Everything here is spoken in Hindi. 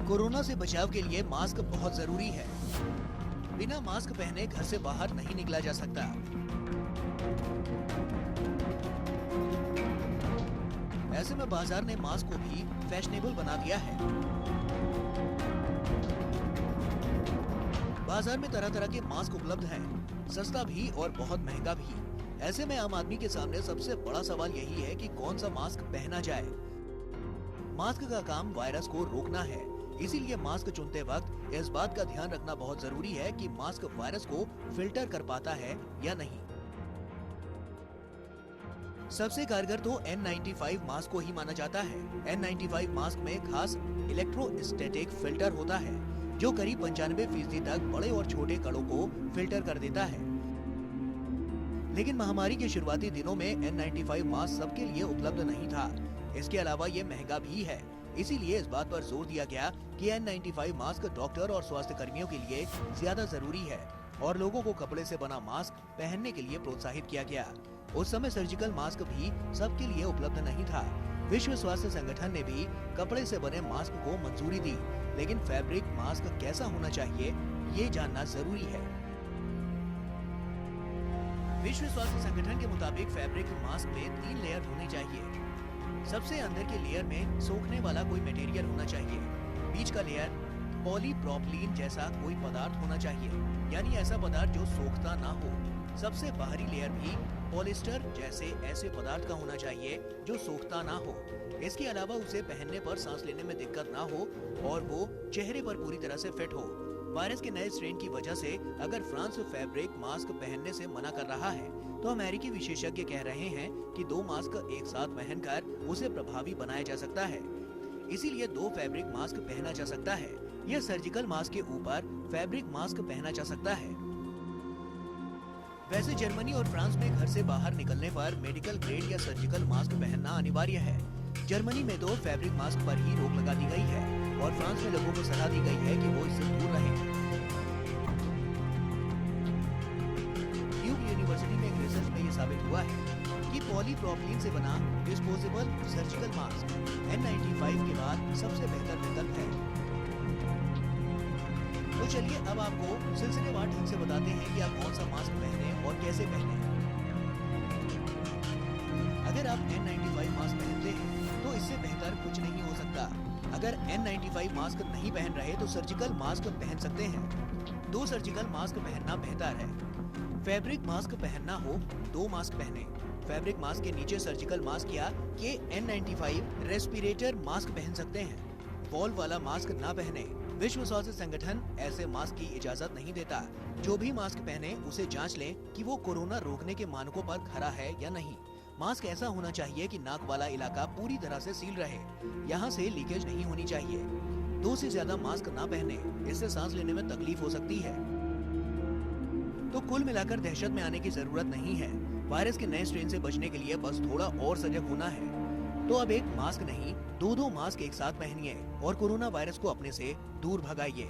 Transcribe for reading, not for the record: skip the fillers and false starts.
कोरोना से बचाव के लिए मास्क बहुत जरूरी है। बिना मास्क पहने घर से बाहर नहीं निकला जा सकता। ऐसे में बाजार ने मास्क को भी फैशनेबल बना दिया है। बाजार में तरह तरह के मास्क उपलब्ध हैं, सस्ता भी और बहुत महंगा भी। ऐसे में आम आदमी के सामने सबसे बड़ा सवाल यही है कि कौन सा मास्क पहना जाए। मास्क का काम वायरस को रोकना है, इसीलिए मास्क चुनते वक्त इस बात का ध्यान रखना बहुत जरूरी है कि मास्क वायरस को फिल्टर कर पाता है या नहीं। सबसे कारगर तो N95 मास्क को ही माना जाता है। N95 मास्क में खास इलेक्ट्रोस्टैटिक फिल्टर होता है, जो करीब 95% तक बड़े और छोटे कणों को फिल्टर कर देता है। लेकिन महामारी के शुरुआती दिनों में N95 मास्क सबके लिए उपलब्ध नहीं था। इसके अलावा ये महंगा भी है, इसीलिए इस बात पर जोर दिया गया कि N95 मास्क डॉक्टर और स्वास्थ्य कर्मियों के लिए ज्यादा जरूरी है और लोगों को कपड़े से बना मास्क पहनने के लिए प्रोत्साहित किया गया। उस समय सर्जिकल मास्क भी सबके लिए उपलब्ध नहीं था। विश्व स्वास्थ्य संगठन ने भी कपड़े से बने मास्क को मंजूरी दी, लेकिन फैब्रिक मास्क कैसा होना चाहिए ये जानना जरूरी है। विश्व स्वास्थ्य संगठन के मुताबिक फैब्रिक मास्क में 3 लेयर होने चाहिए। सबसे अंदर के लेयर में सोखने वाला कोई मटेरियल होना चाहिए। बीच का लेयर पॉलीप्रोपिलीन जैसा कोई पदार्थ होना चाहिए, यानी ऐसा पदार्थ जो सोखता ना हो। सबसे बाहरी लेयर भी पॉलिस्टर जैसे ऐसे पदार्थ का होना चाहिए जो सोखता ना हो। इसके अलावा उसे पहनने पर सांस लेने में दिक्कत ना हो और वो चेहरे पर पूरी तरह से फिट हो। वायरस के नए स्ट्रेन की वजह से अगर फ्रांस फैब्रिक मास्क पहनने से मना कर रहा है, तो अमेरिकी विशेषज्ञ कह रहे हैं कि 2 मास्क एक साथ पहनकर उसे प्रभावी बनाया जा सकता है। इसीलिए 2 फैब्रिक मास्क पहना जा सकता है या सर्जिकल मास्क के ऊपर फैब्रिक मास्क पहना जा सकता है। वैसे जर्मनी और फ्रांस में घर से बाहर निकलने पर मेडिकल ग्रेड या सर्जिकल मास्क पहनना अनिवार्य है। जर्मनी में तो फैब्रिक मास्क पर ही रोक लगा दी गई है और फ्रांस में लोगों को सलाह दी गई है कि वो इससे दूर रहें। ड्यूक यूनिवर्सिटी में एक रिसर्च में ये साबित हुआ है कि पॉलीप्रोपिलीन से बना डिस्पोजेबल सर्जिकल मास्क N95 के बाद सबसे बेहतर विकल्प है। तो चलिए अब आपको सिलसिलेवार ढंग से बताते हैं कि आप कौन सा मास्क पहने और कैसे पहने। अगर आप N95 मास्क पहनते हैं तो इससे बेहतर कुछ नहीं हो सकता। अगर N95 मास्क नहीं पहन रहे तो सर्जिकल मास्क पहन सकते हैं। 2 सर्जिकल मास्क पहनना बेहतर है। फैब्रिक मास्क पहनना हो 2 मास्क पहने। फैब्रिक मास्क के नीचे सर्जिकल मास्क या के N95 रेस्पिरेटर मास्क पहन सकते हैं। वॉल्व वाला मास्क ना पहने। विश्व स्वास्थ्य संगठन ऐसे मास्क की इजाजत नहीं देता। जो भी मास्क पहने उसे जांच लें कि वो कोरोना रोकने के मानकों पर खरा है या नहीं। मास्क ऐसा होना चाहिए कि नाक वाला इलाका पूरी तरह से सील रहे, यहाँ से लीकेज नहीं होनी चाहिए। 2 से ज्यादा मास्क ना पहने, इससे सांस लेने में तकलीफ हो सकती है। तो कुल मिलाकर दहशत में आने की जरूरत नहीं है। वायरस के नए स्ट्रेन से बचने के लिए बस थोड़ा और सजग होना है। तो अब एक मास्क नहीं 2-2 मास्क एक साथ पहनिए और कोरोना वायरस को अपने से दूर भगाइए।